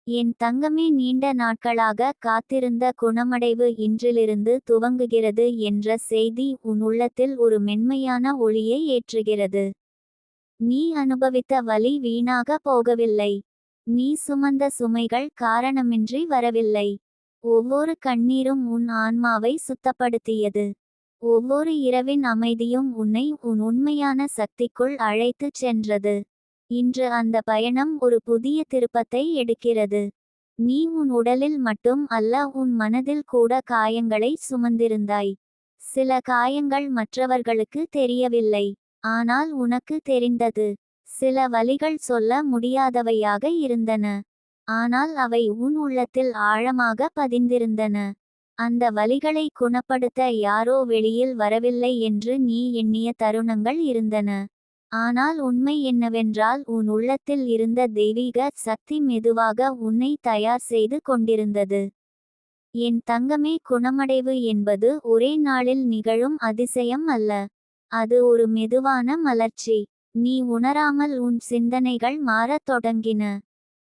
என் தங்கமே, நீண்ட நாட்களாக காத்திருந்த குணமடைவு இன்றிலிருந்து துவங்குகிறது என்ற செய்தி உன் உள்ளத்தில் ஒரு மென்மையான ஒளியை ஏற்றுகிறது. நீ அனுபவித்த வலி வீணாக போகவில்லை. நீ சுமந்த சுமைகள் காரணமின்றி வரவில்லை. ஒவ்வொரு கண்ணீரும் உன் ஆன்மாவை சுத்தப்படுத்தியது. ஒவ்வொரு இரவின் அமைதியும் உன்னை உன் உண்மையான சக்திக்குள் அழைத்துச் சென்றது. இன்று அந்த பயணம் ஒரு புதிய திருப்பத்தை எடுக்கிறது. நீ உன் உடலில் மட்டும் அல்ல, உன் மனதில் கூட காயங்களை சுமந்திருந்தாய். சில காயங்கள் மற்றவர்களுக்கு தெரியவில்லை, ஆனால் உனக்கு தெரிந்தது. சில வலிகள் சொல்ல முடியாதவையாக இருந்தன, ஆனால் அவை உன் உள்ளத்தில் ஆழமாக பதிந்திருந்தன. அந்த வலிகளை குணப்படுத்த யாரோ வெளியில் வரவில்லை என்று நீ எண்ணிய தருணங்கள் இருந்தன. ஆனால் உண்மை என்னவென்றால், உன் உள்ளத்தில் இருந்த தெய்வீக சக்தி மெதுவாக உன்னை தயார் செய்து கொண்டிருந்தது. என் தங்கமே, குணமடைவு என்பது ஒரே நாளில் நிகழும் அதிசயம் அல்ல. அது ஒரு மெதுவான மலர்ச்சி. நீ உணராமல் உன் சிந்தனைகள் மாறத் தொடங்கின.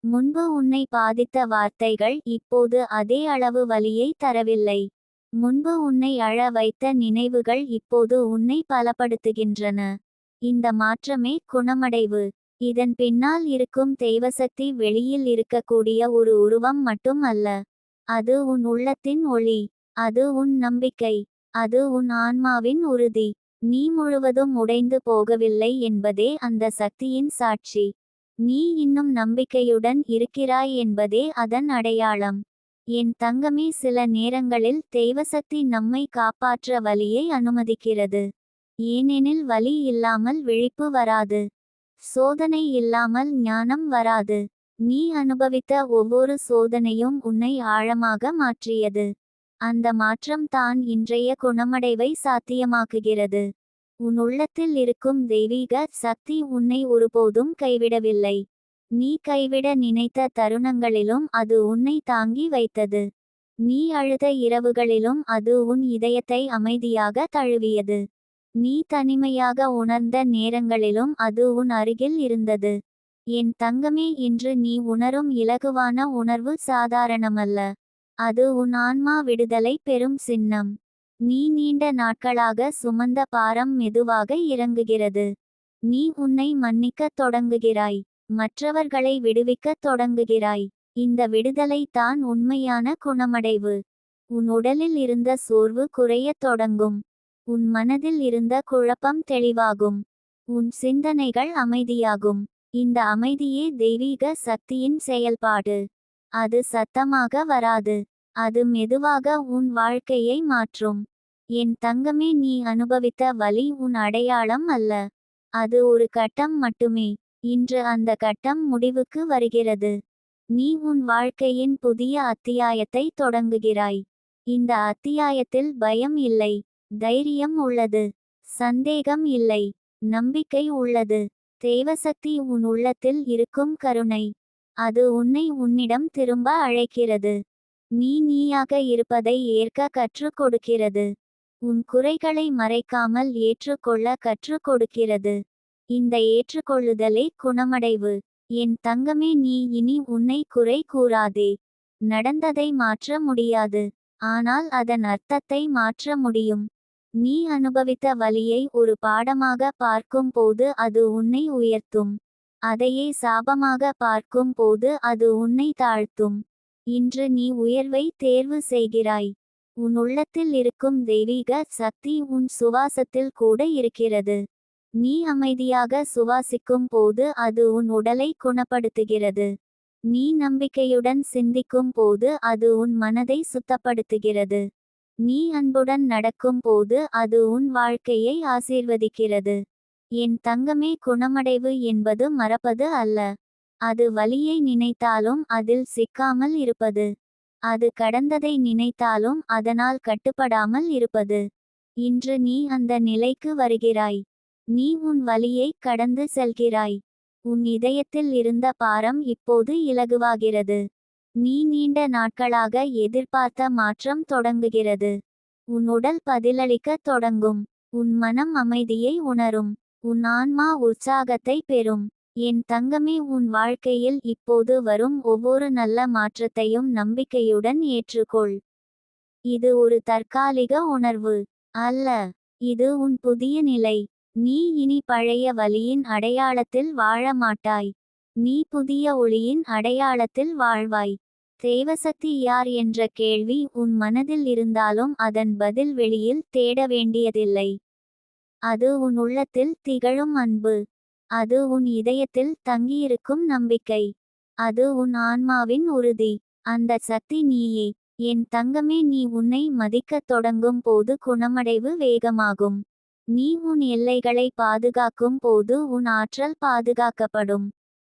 முன்பு உன்னை பாதித்த வார்த்தைகள் இப்போது அதே அளவு வலியை தரவில்லை. முன்பு உன்னை அழ வைத்த நினைவுகள் இப்போது உன்னை பலப்படுத்துகின்றன. இந்த மாற்றமே குணமடைவு. இதன் பின்னால் இருக்கும் தெய்வசக்தி வெளியில் இருக்கக்கூடிய ஒரு உருவம் மட்டும் அல்ல. அது உன் உள்ளத்தின் ஒளி. அது உன் நம்பிக்கை. அது உன் ஆன்மாவின் உறுதி. நீ முழுவதும் உடைந்து போகவில்லை என்பதே அந்த சக்தியின் சாட்சி. நீ இன்னும் நம்பிக்கையுடன் இருக்கிறாய் என்பதே அதன் அடையாளம். என் தங்கமே, சில நேரங்களில் தெய்வசக்தி நம்மை காப்பாற்ற வலியை அனுமதிக்கிறது. ஏனெனில் வலி இல்லாமல் விழிப்பு வராது. சோதனை இல்லாமல் ஞானம் வராது. நீ அனுபவித்த ஒவ்வொரு சோதனையும் உன்னை ஆழமாக மாற்றியது. அந்த மாற்றம் தான் இன்றைய குணமடைவை சாத்தியமாக்குகிறது. உன் உள்ளத்தில் இருக்கும் தெய்வீக சக்தி உன்னை ஒருபோதும் கைவிடவில்லை. நீ கைவிட நினைத்த தருணங்களிலும் அது உன்னை தாங்கி வைத்தது. நீ அழுத இரவுகளிலும் அது உன் இதயத்தை அமைதியாக தழுவியது. நீ தனிமையாக உணர்ந்த நேரங்களிலும் அது உன் அருகில் இருந்தது. என் தங்கமே, இன்று நீ உணரும் இலகுவான உணர்வு சாதாரணமல்ல. அது உன் ஆன்மா விடுதலை பெறும் சின்னம். நீ நீண்ட நாட்களாக சுமந்த பாரம் மெதுவாக இறங்குகிறது. நீ உன்னை மன்னிக்கத் தொடங்குகிறாய். மற்றவர்களை விடுவிக்கத் தொடங்குகிறாய். இந்த விடுதலை தான் உண்மையான குணமடைவு. உன் உடலில் இருந்த சோர்வு குறையத் தொடங்கும். உன் மனதில் இருந்த குழப்பம் தெளிவாகும். உன் சிந்தனைகள் அமைதியாகும். இந்த அமைதியே தெய்வீக சக்தியின் செயல்பாடு. அது சத்தமாக வராது. அது மெதுவாக உன் வாழ்க்கையை மாற்றும். என் தங்கமே, நீ அனுபவித்த வலி உன் அடையாளம் அல்ல. அது ஒரு கட்டம் மட்டுமே. இன்று அந்த கட்டம் முடிவுக்கு வருகிறது. நீ உன் வாழ்க்கையின் புதிய அத்தியாயத்தை தொடங்குகிறாய். இந்த அத்தியாயத்தில் பயம் இல்லை, தைரியம் உள்ளது. சந்தேகம் இல்லை, நம்பிக்கை உள்ளது. தெய்வசக்தி உன் உள்ளத்தில் இருக்கும் கருணை. அது உன்னை உன்னிடம் திரும்ப அழைக்கிறது. நீ நீயாக இருப்பதை ஏற்க கற்றுக் கொடுக்கிறது. உன் குறைகளை மறைக்காமல் ஏற்றுக்கொள்ள கற்றுக் கொடுக்கிறது. இந்த ஏற்றுக்கொள்ளுதலே குணமடைவு. என் தங்கமே, நீ இனி உன்னை குறை கூறாதே. நடந்ததை மாற்ற முடியாது, ஆனால் அதன் அர்த்தத்தை மாற்ற முடியும். நீ அனுபவித்த வலியை ஒரு பாடமாக பார்க்கும் போது அது உன்னை உயர்த்தும். அதையே சாபமாக பார்க்கும் போது அது உன்னை தாழ்த்தும். இன்று நீ உயர்வை தேர்வு செய்கிறாய். உன் உள்ளத்தில் இருக்கும் தெய்வீக சக்தி உன் சுவாசத்தில் கூட இருக்கிறது. நீ அமைதியாக சுவாசிக்கும் போது அது உன் உடலை குணப்படுத்துகிறது. நீ நம்பிக்கையுடன் சிந்திக்கும் போது அது உன் மனதை சுத்தப்படுத்துகிறது. நீ அன்புடன் நடக்கும் போது அது உன் வாழ்க்கையை ஆசீர்வதிக்கிறது. என் தங்கமே, குணமடைவு என்பது மறப்பது அல்ல. அது வலியை நினைத்தாலும் அதில் சிக்காமல் இருப்பது. அது கடந்ததை நினைத்தாலும் அதனால் கட்டுப்படாமல் இருப்பது. இன்று நீ அந்த நிலைக்கு வருகிறாய். நீ உன் வலியை கடந்து செல்கிறாய். உன் இதயத்தில் இருந்த பாரம் இப்போது இலகுவாகிறது. நீ நீண்ட நாட்களாக எதிர்பார்த்த மாற்றம் தொடங்குகிறது. உன் உடல் பதிலளிக்கத் தொடங்கும். உன் மனம் அமைதியை உணரும். உன் ஆன்மா உற்சாகத்தை பெறும். என் தங்கமே, உன் வாழ்க்கையில் இப்போது வரும் ஒவ்வொரு நல்ல மாற்றத்தையும் நம்பிக்கையுடன் ஏற்றுக்கொள். இது ஒரு தற்காலிக உணர்வு அல்ல. இது உன் புதிய நிலை. நீ இனி பழைய வலியின் அடையாளத்தில் வாழ மாட்டாய். நீ புதிய ஒளியின் அடையாளத்தில் வாழ்வாய். தெய்வசக்தி யார் என்ற கேள்வி உன் மனதில் இருந்தாலும் அதன் பதில் வெளியில் தேட வேண்டியதில்லை. அது உன் உள்ளத்தில் திகழும் அன்பு. அது உன் இதயத்தில் தங்கியிருக்கும் நம்பிக்கை. அது உன் ஆன்மாவின் உறுதி. அந்த சக்தி நீயே. என் தங்கமே, நீ உன்னை மதிக்கத் தொடங்கும் போது குணமடைவு வேகமாகும். நீ உன் எல்லைகளை பாதுகாக்கும் போது உன் ஆற்றல் பாதுகாக்கப்படும்.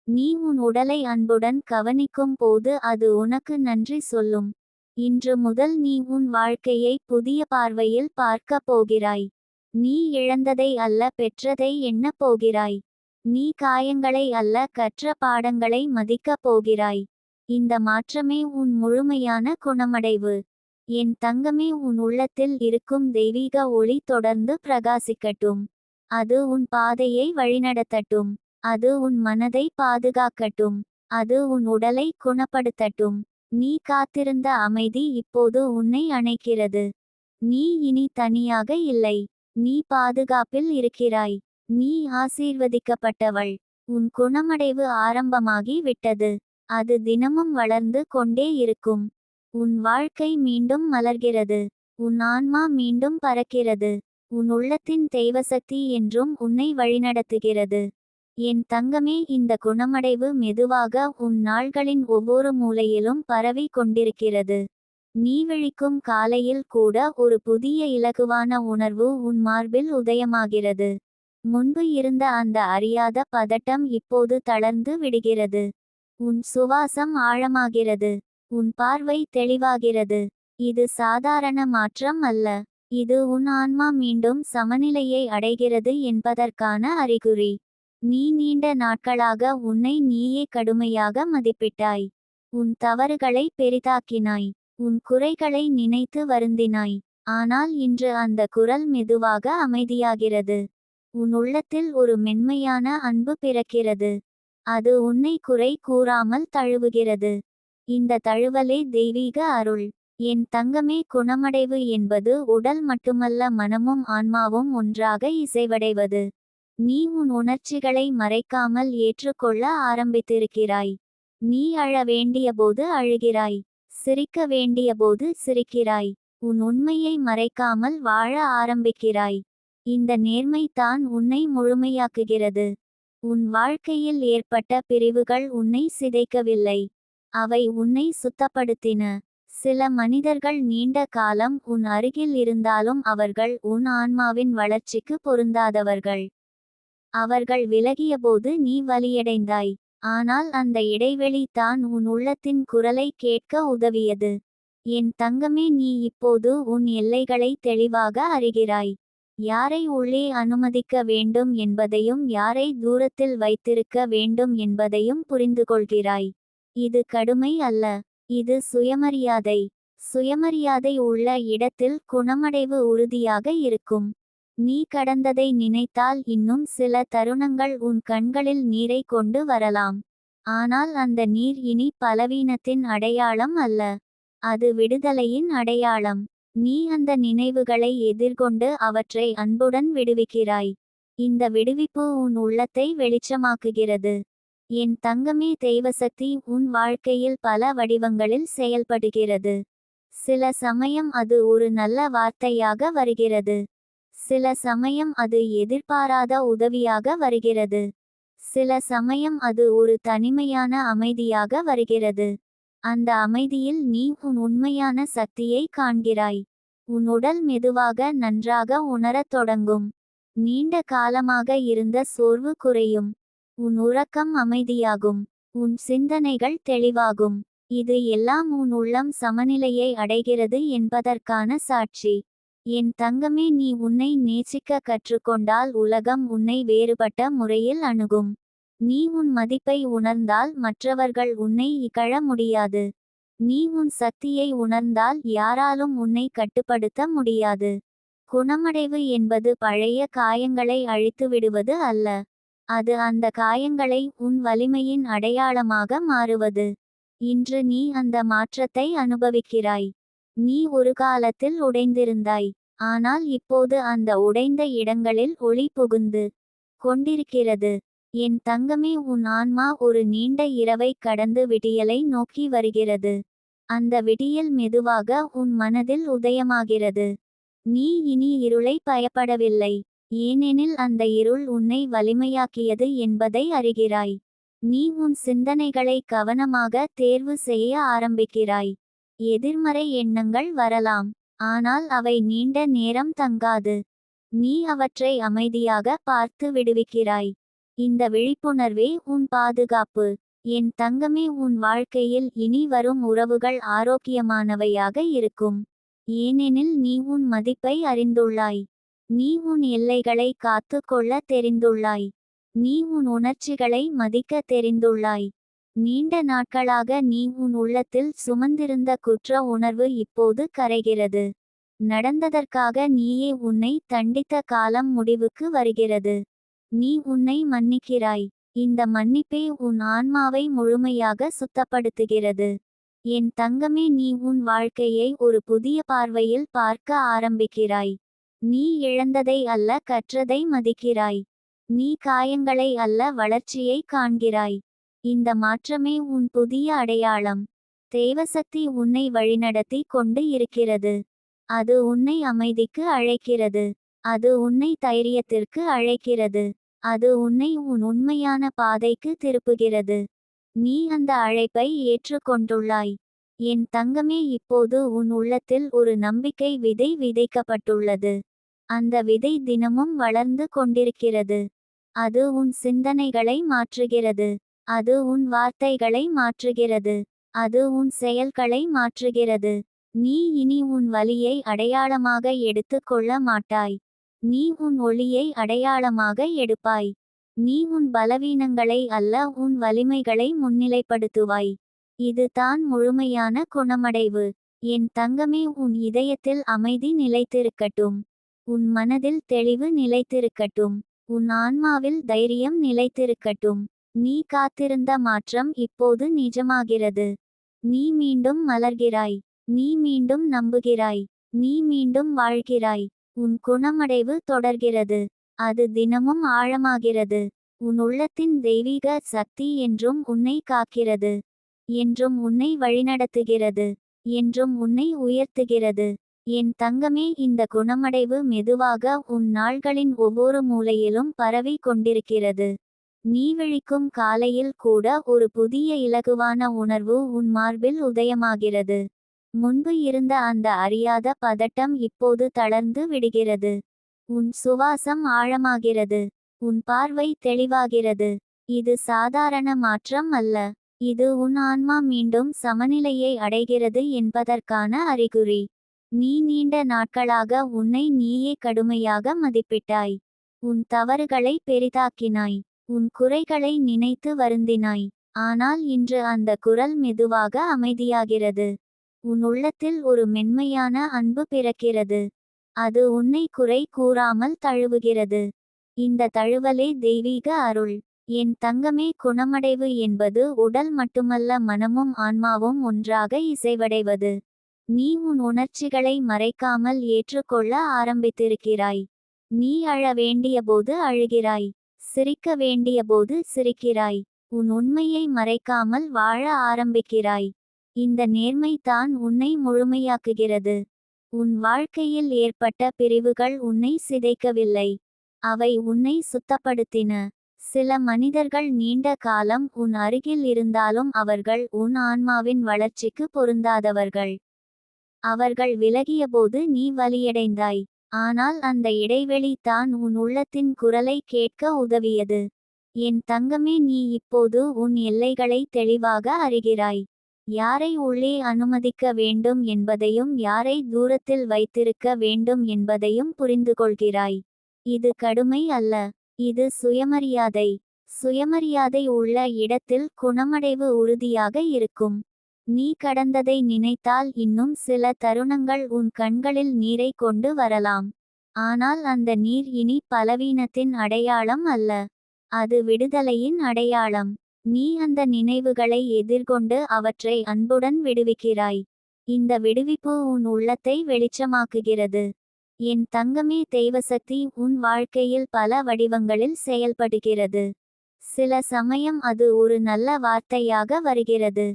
நீ உன் உடலை அன்புடன் கவனிக்கும் போது அது உனக்கு நன்றி சொல்லும். இன்று முதல் நீ உன் வாழ்க்கையை புதிய பார்வையில் பார்க்கப் போகிறாய். நீ இழந்ததை அல்ல, பெற்றதை எண்ணப் போகிறாய். நீ காயங்களை அல்ல, கற்ற பாடங்களை மதிக்கப் போகிறாய். இந்த மாற்றமே உன் முழுமையான குணமடைவு. என் தங்கமே, உன் உள்ளத்தில் இருக்கும் தெய்வீக ஒளி தொடர்ந்து பிரகாசிக்கட்டும். அது உன் பாதையை வழிநடத்தட்டும். அது உன் மனதை பாதுகாக்கட்டும். அது உன் உடலை குணப்படுத்தட்டும். நீ காத்திருந்த அமைதி இப்போது உன்னை அணைக்கிறது. நீ இனி தனியாக இல்லை. நீ பாதுகாப்பில் இருக்கிறாய். நீ ஆசீர்வதிக்கப்பட்டவள். உன் குணமடைவு ஆரம்பமாகி விட்டது. அது தினமும் வளர்ந்து கொண்டே இருக்கும். உன் வாழ்க்கை மீண்டும் மலர்கிறது. உன் ஆன்மா மீண்டும் பறக்கிறது. உன் உள்ளத்தின் தெய்வசக்தி என்றும் உன்னை வழிநடத்துகிறது. என் தங்கமே, இந்த குணமடைவு மெதுவாக உன் நாள்களின் ஒவ்வொரு மூலையிலும் பரவி கொண்டிருக்கிறது. நீ விழிக்கும் காலையில் கூட ஒரு புதிய இலகுவான உணர்வு உன் மார்பில் உதயமாகிறது. முன்பு இருந்த அந்த அறியாத பதட்டம் இப்போது தளர்ந்து விடுகிறது. உன் சுவாசம் ஆழமாகிறது. உன் பார்வை தெளிவாகிறது. இது சாதாரண மாற்றம் அல்ல. இது உன் ஆன்மா மீண்டும் சமநிலையை அடைகிறது என்பதற்கான அறிகுறி. நீ நீண்ட நாட்களாக உன்னை நீயே கடுமையாக மதிப்பிட்டாய். உன் தவறுகளை பெரிதாக்கினாய். உன் குறைகளை நினைத்து வருந்தினாய். ஆனால் இன்று அந்த குரல் மெதுவாக அமைதியாகிறது. உன் உள்ளத்தில் ஒரு மென்மையான அன்பு பிறக்கிறது. அது உன்னை குறை கூறாமல் தழுவுகிறது. இந்த தழுவலே தெய்வீக அருள். என் தங்கமே, குணமடைவு என்பது உடல் மட்டுமல்ல, மனமும் ஆன்மாவும் ஒன்றாக இசைவடைவது. நீ உன் உணர்ச்சிகளை மறைக்காமல் ஏற்றுக்கொள்ள ஆரம்பித்திருக்கிறாய். நீ அழ வேண்டியபோது அழுகிறாய். சிரிக்க வேண்டியபோது சிரிக்கிறாய். உன் உண்மையை மறைக்காமல் வாழ ஆரம்பிக்கிறாய். இந்த நேர்மை தான் உன்னை முழுமையாக்குகிறது. உன் வாழ்க்கையில் ஏற்பட்ட பிரிவுகள் உன்னை சிதைக்கவில்லை. அவை உன்னை சுத்தப்படுத்தின. சில மனிதர்கள் நீண்ட காலம் உன் அருகில் இருந்தாலும் அவர்கள் உன் ஆன்மாவின் வளர்ச்சிக்கு பொருந்தாதவர்கள். அவர்கள் விலகியபோது நீ வலியடைந்தாய். ஆனால் அந்த இடைவெளி தான் உன் உள்ளத்தின் குரலை கேட்க உதவியது. என் தங்கமே, நீ இப்போது உன் எல்லைகளை தெளிவாக அறிகிறாய். யாரை உள்ளே அனுமதிக்க வேண்டும் என்பதையும் யாரை தூரத்தில் வைத்திருக்க வேண்டும் என்பதையும் புரிந்துகொள்கிறாய். இது கடுமை அல்ல. இது சுயமரியாதை. சுயமரியாதை உள்ள இடத்தில் குணமடைவு உறுதியாக இருக்கும். நீ கடந்ததை நினைத்தால் இன்னும் சில தருணங்கள் உன் கண்களில் நீரை கொண்டு வரலாம். ஆனால் அந்த நீர் இனி பலவீனத்தின் அடையாளம் அல்ல. அது விடுதலையின் அடையாளம். நீ அந்த நினைவுகளை எதிர்கொண்டு அவற்றை அன்புடன் விடுவிக்கிறாய். இந்த விடுவிப்பு உன் உள்ளத்தை வெளிச்சமாக்குகிறது. என் தங்கமே, தெய்வசக்தி உன் வாழ்க்கையில் பல வடிவங்களில் செயல்படுகிறது. சில சமயம் அது ஒரு நல்ல வார்த்தையாக வருகிறது. சில சமயம் அது எதிர்பாராத உதவியாக வருகிறது. சில சமயம் அது ஒரு தனிமையான அமைதியாக வருகிறது. அந்த அமைதியில் நீ உன் உண்மையான சக்தியை காண்கிறாய். உன் உடல் மெதுவாக நன்றாக உணரத் தொடங்கும். நீண்ட காலமாக இருந்த சோர்வு குறையும். உன் உறக்கம் அமைதியாகும். உன் சிந்தனைகள் தெளிவாகும். இது எல்லாம் உன் உள்ளம் சமநிலையை அடைகிறது என்பதற்கான சாட்சி. என் தங்கமே, நீ உன்னை நேசிக்க கற்றுக்கொண்டால் உலகம் உன்னை வேறுபட்ட முறையில் அணுகும். நீ உன் மதிப்பை உணர்ந்தால் மற்றவர்கள் உன்னை இகழ முடியாது. நீ உன் சக்தியை உணர்ந்தால் யாராலும் உன்னை கட்டுப்படுத்த முடியாது. குணமடைவு என்பது பழைய காயங்களை அழித்துவிடுவது அல்ல. அது அந்த காயங்களை உன் வலிமையின் அடையாளமாக மாறுவது. இன்று நீ அந்த மாற்றத்தை அனுபவிக்கிறாய். நீ ஒரு காலத்தில் உடைந்திருந்தாய். ஆனால் இப்போது அந்த உடைந்த இடங்களில் ஒளி புகுந்து கொண்டிருக்கிறது. என் தங்கமே, உன் ஆன்மா ஒரு நீண்ட இரவை கடந்து விடியலை நோக்கி வருகிறது. அந்த விடியல் மெதுவாக உன் மனதில் உதயமாகிறது. நீ இனி இருளை பயப்படவில்லை. ஏனெனில் அந்த இருள் உன்னை வலிமையாக்கியது என்பதை அறிகிறாய். நீ உன் சிந்தனைகளை கவனமாக தேர்வு செய்ய ஆரம்பிக்கிறாய். எதிர்மறை எண்ணங்கள் வரலாம். ஆனால் அவை நீண்ட நேரம் தங்காது. நீ அவற்றை அமைதியாக பார்த்து விடுவிக்கிறாய். இந்த விழிப்புணர்வே உன் பாதுகாப்பு. என் தங்கமே, உன் வாழ்க்கையில் இனி வரும் உறவுகள் ஆரோக்கியமானவையாக இருக்கும். ஏனெனில் நீ உன் மதிப்பை அறிந்துள்ளாய். நீ உன் எல்லைகளை காத்து கொள்ள தெரிந்துள்ளாய். நீ உன் உணர்ச்சிகளை மதிக்க தெரிந்துள்ளாய். நீண்ட நாட்களாக நீ உன் உள்ளத்தில் சுமந்திருந்த குற்ற உணர்வு இப்போது கரைகிறது. நடந்ததற்காக நீயே உன்னை தண்டித்த காலம் முடிவுக்கு வருகிறது. நீ உன்னை மன்னிக்கிறாய். இந்த மன்னிப்பே உன் ஆன்மாவை முழுமையாக சுத்தப்படுத்துகிறது. என் தங்கமே, நீ உன் வாழ்க்கையை ஒரு புதிய பார்வையில் பார்க்க ஆரம்பிக்கிறாய். நீ இழந்ததை அல்ல, கற்றதை மதிக்கிறாய். நீ காயங்களை அல்ல, வளர்ச்சியை காண்கிறாய். இந்த மாற்றமே உன் புதிய அடையாளம். தேவசக்தி உன்னை வழிநடத்தி கொண்டு இருக்கிறது. அது உன்னை அமைதிக்கு அழைக்கிறது. அது உன்னை தைரியத்திற்கு அழைக்கிறது. அது உன்னை உன் உண்மையான பாதைக்கு திருப்புகிறது. நீ அந்த அழைப்பை ஏற்றுக்கொண்டுள்ளாய். என் தங்கமே, இப்போது உன் உள்ளத்தில் ஒரு நம்பிக்கை விதை விதைக்கப்பட்டுள்ளது. அந்த விதை தினமும் வளர்ந்து கொண்டிருக்கிறது. அது உன் சிந்தனைகளை மாற்றுகிறது. அது உன் வார்த்தைகளை மாற்றுகிறது. அது உன் செயல்களை மாற்றுகிறது. நீ இனி உன் வலியை அடையாளமாக எடுத்து கொள்ள மாட்டாய். நீ உன் ஒளியை அடையாளமாக எடுப்பாய். நீ உன் பலவீனங்களை அல்ல, உன் வலிமைகளை முன்னிலைப்படுத்துவாய். இது தான் முழுமையான குணமடைவு. என் தங்கமே, உன் இதயத்தில் அமைதி நிலைத்திருக்கட்டும். உன் மனதில் தெளிவு நிலைத்திருக்கட்டும். உன் ஆன்மாவில் தைரியம் நிலைத்திருக்கட்டும். நீ காத்திருந்த மாற்றம் இப்போது நிஜமாகிறது. நீ மீண்டும் மலர்கிறாய். நீ மீண்டும் நம்புகிறாய். நீ மீண்டும் வாழ்கிறாய். உன் குணமடைவு தொடர்கிறது. அது தினமும் ஆழமாகிறது. உன் உள்ளத்தின் தெய்வீக சக்தி என்றும் உன்னை காக்கிறது. என்றும் உன்னை வழிநடத்துகிறது. என்றும் உன்னை உயர்த்துகிறது. என் தங்கமே, இந்த குணமடைவு மெதுவாக உன் நாள்களின் ஒவ்வொரு மூலையிலும் பரவி கொண்டிருக்கிறது. நீ விழிக்கும் காலையில் கூட ஒரு புதிய இலகுவான உணர்வு உன் மார்பில் உதயமாகிறது. முன்பு இருந்த அந்த அறியாத பதட்டம் இப்போது தளர்ந்து விடுகிறது. உன் சுவாசம் ஆழமாகிறது. உன் பார்வை தெளிவாகிறது. இது சாதாரண மாற்றம் அல்ல. இது உன் ஆன்மா மீண்டும் சமநிலையை அடைகிறது என்பதற்கான அறிகுறி. நீ நீண்ட நாட்களாக உன்னை நீயே கடுமையாக மதிப்பிட்டாய். உன் தவறுகளை பெரிதாக்கினாய். உன் குறைகளை நினைத்து வருந்தினாய். ஆனால் இன்று அந்த குரல் மெதுவாக அமைதியாகிறது. உன் உள்ளத்தில் ஒரு மென்மையான அன்பு பிறக்கிறது. அது உன்னை குறை கூறாமல் தழுவுகிறது. இந்த தழுவலே தெய்வீக அருள். என் தங்கமே, குணமடைவு என்பது உடல் மட்டுமல்ல, மனமும் ஆன்மாவும் ஒன்றாக இசைவடைவது. நீ உன் உணர்ச்சிகளை மறைக்காமல் ஏற்றுக்கொள்ள ஆரம்பித்திருக்கிறாய். நீ அழ வேண்டியபோது அழுகிறாய். சிரிக்க வேண்டியபோது சிரிக்கிறாய். உன் உண்மையை மறைக்காமல் வாழ ஆரம்பிக்கிறாய். இந்த நேர்மை தான் உன்னை முழுமையாக்குகிறது. உன் வாழ்க்கையில் ஏற்பட்ட பிரிவுகள் உன்னை சிதைக்கவில்லை. அவை உன்னை சுத்தப்படுத்தின. சில மனிதர்கள் நீண்ட காலம் உன் அருகில் இருந்தாலும் அவர்கள் உன் ஆன்மாவின் வளர்ச்சிக்கு பொருந்தாதவர்கள். அவர்கள் விலகியபோது நீ வலியடைந்தாய். ஆனால் அந்த இடைவெளி தான் உன் உள்ளத்தின் குரலை கேட்க உதவியது. என் தங்கமே, நீ இப்போது உன் எல்லைகளை தெளிவாக அறிகிறாய். யாரை உள்ளே அனுமதிக்க வேண்டும் என்பதையும் யாரை தூரத்தில் வைத்திருக்க வேண்டும் என்பதையும் புரிந்துகொள்கிறாய். இது கடுமை அல்ல. இது சுயமரியாதை. சுயமரியாதை உள்ள இடத்தில் குணமடைவு உறுதியாக இருக்கும். நீ கடந்ததை நினைத்தால் இன்னும் சில தருணங்கள் உன் கண்களில் நீரை கொண்டு வரலாம். ஆனால் அந்த நீர் இனி பலவீனத்தின் அடையாளம் அல்ல. அது விடுதலையின் அடையாளம். நீ அந்த நினைவுகளை எதிர்கொண்டு அவற்றை அன்புடன் விடுவிக்கிறாய். இந்த விடுவிப்பு உன் உள்ளத்தை வெளிச்சமாக்குகிறது. என் தங்கமே, தெய்வசக்தி உன் வாழ்க்கையில் பல வடிவங்களில் செயல்படுகிறது. சில சமயம் அது ஒரு நல்ல வார்த்தையாக வருகிறது.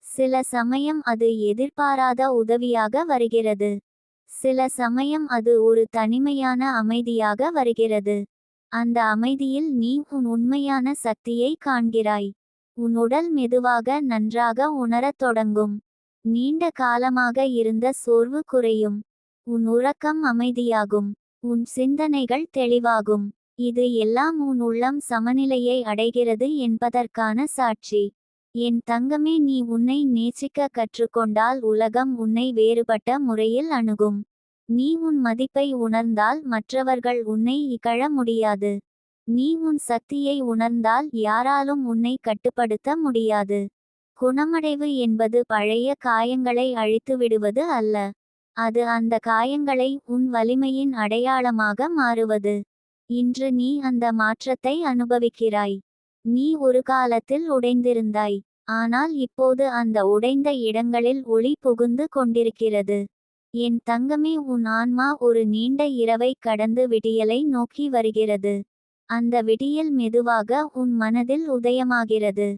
சில சமயம் அது எதிர்பாராத உதவியாக வருகிறது. சில சமயம் அது ஒரு தனிமையான அமைதியாக வருகிறது. அந்த அமைதியில் நீ உன் உண்மையான சக்தியை காண்கிறாய். உன் உடல் மெதுவாக நன்றாக உணரத் தொடங்கும். நீண்ட காலமாக இருந்த சோர்வு குறையும். உன் உறக்கம் அமைதியாகும். உன் சிந்தனைகள் தெளிவாகும். இது எல்லாம் உன் உள்ளம் சமநிலையை அடைகிறது என்பதற்கான சாட்சி. என் தங்கமே, நீ உன்னை நேசிக்க கற்றுக்கொண்டால் உலகம் உன்னை வேறுபட்ட முறையில் அணுகும். நீ உன் மதிப்பை உணர்ந்தால் மற்றவர்கள் உன்னை இகழ முடியாது. நீ உன் சக்தியை உணர்ந்தால் யாராலும் உன்னை கட்டுப்படுத்த முடியாது. குணமடைவு என்பது பழைய காயங்களை அழித்துவிடுவது அல்ல. அது அந்த காயங்களை உன் வலிமையின் அடையாளமாக மாறுவது. இன்று நீ அந்த மாற்றத்தை அனுபவிக்கிறாய். நீ ஒரு காலத்தில் உடைந்திருந்தாய். ஆனால் இப்போது அந்த உடைந்த இடங்களில் ஒளி புகுந்து கொண்டிருக்கிறது. என் தங்கமே, உன் ஆன்மா ஒரு நீண்ட இரவை கடந்து விடியலை நோக்கி வருகிறது. அந்த விடியல் மெதுவாக உன் மனதில் உதயமாகிறது.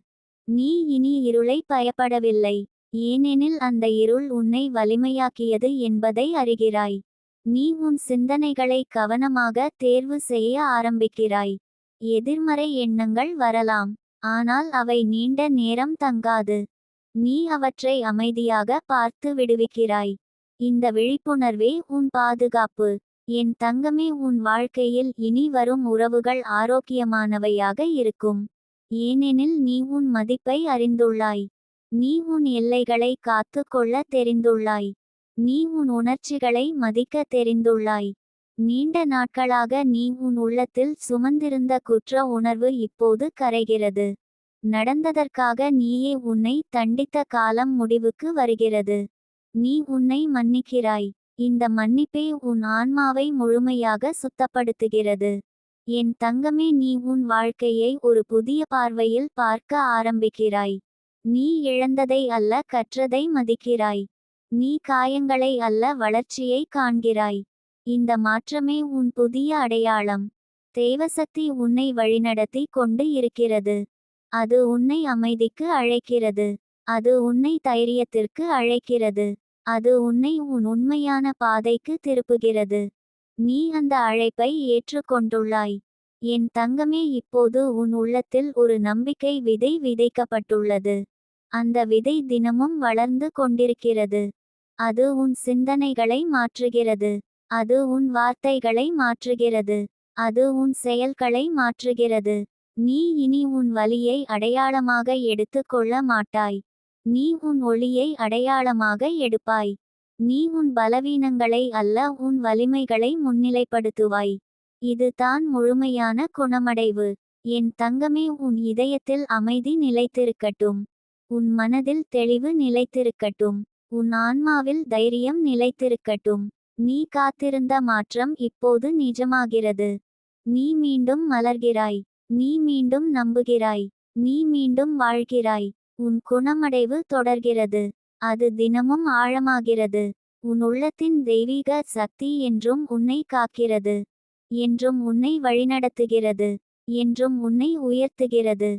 நீ இனி இருளை பயப்படவில்லை. ஏனெனில் அந்த இருள் உன்னை வலிமையாக்கியது என்பதை அறிகிறாய். நீ உன் சிந்தனைகளை கவனமாக தேர்வு செய்ய ஆரம்பிக்கிறாய். எதிர்மறை எண்ணங்கள் வரலாம். ஆனால் அவை நீண்ட நேரம் தங்காது. நீ அவற்றை அமைதியாக பார்த்து விடுவிக்கிறாய். இந்த விழிப்புணர்வே உன் பாதுகாப்பு. என் தங்கமே, உன் வாழ்க்கையில் இனி வரும் உறவுகள் ஆரோக்கியமானவையாக இருக்கும். ஏனெனில் நீ உன் மதிப்பை அறிந்துள்ளாய். நீ உன் எல்லைகளை காத்து கொள்ள தெரிந்துள்ளாய். நீ உன் உணர்ச்சிகளை மதிக்க தெரிந்துள்ளாய். நீண்ட நாட்களாக நீ உன் உள்ளத்தில் சுமந்திருந்த குற்ற உணர்வு இப்போது கரைகிறது. நடந்ததற்காக நீயே உன்னை தண்டித்த காலம் முடிவுக்கு வருகிறது. நீ உன்னை மன்னிக்கிறாய். இந்த மன்னிப்பே உன் ஆன்மாவை முழுமையாக சுத்தப்படுத்துகிறது. என் தங்கமே, நீ உன் வாழ்க்கையை ஒரு புதிய பார்வையில் பார்க்க ஆரம்பிக்கிறாய். நீ இழந்ததை அல்ல, கற்றதை மதிக்கிறாய். நீ காயங்களை அல்ல, வளர்ச்சியை காண்கிறாய். இந்த மாற்றமே உன் புதிய அடையாளம். தெய்வசக்தி உன்னை வழிநடத்தி கொண்டு இருக்கிறது. அது உன்னை அமைதிக்கு அழைக்கிறது. அது உன்னை தைரியத்திற்கு அழைக்கிறது. அது உன்னை உன் உண்மையான பாதைக்கு திருப்புகிறது. நீ அந்த அழைப்பை ஏற்றுக்கொண்டுள்ளாய். என் தங்கமே, இப்போது உன் உள்ளத்தில் ஒரு நம்பிக்கை விதை விதைக்கப்பட்டுள்ளது. அந்த விதை தினமும் வளர்ந்து கொண்டிருக்கிறது. அது உன் சிந்தனைகளை மாற்றுகிறது. அது உன் வார்த்தைகளை மாற்றுகிறது. அது உன் செயல்களை மாற்றுகிறது. நீ இனி உன் வலியை அடையாளமாக எடுத்து கொள்ள மாட்டாய். நீ உன் ஒளியை அடையாளமாக எடுப்பாய். நீ உன் பலவீனங்களை அல்ல, உன் வலிமைகளை முன்னிலைப்படுத்துவாய். இது தான் முழுமையான குணமடைவு. என் தங்கமே, உன் இதயத்தில் அமைதி நிலைத்திருக்கட்டும். உன் மனதில் தெளிவு நிலைத்திருக்கட்டும். உன் ஆன்மாவில் தைரியம் நிலைத்திருக்கட்டும். நீ காத்திருந்த மாற்றம் இப்போது நிஜமாகிறது. நீ மீண்டும் மலர்கிறாய். நீ மீண்டும் நம்புகிறாய். நீ மீண்டும் வாழ்கிறாய். உன் குணமடைவு தொடர்கிறது. அது தினமும் ஆழமாகிறது. உன் உள்ளத்தின் தெய்வீக சக்தி என்றும் உன்னை காக்கிறது. என்றும் உன்னை வழிநடத்துகிறது. என்றும் உன்னை உயர்த்துகிறது.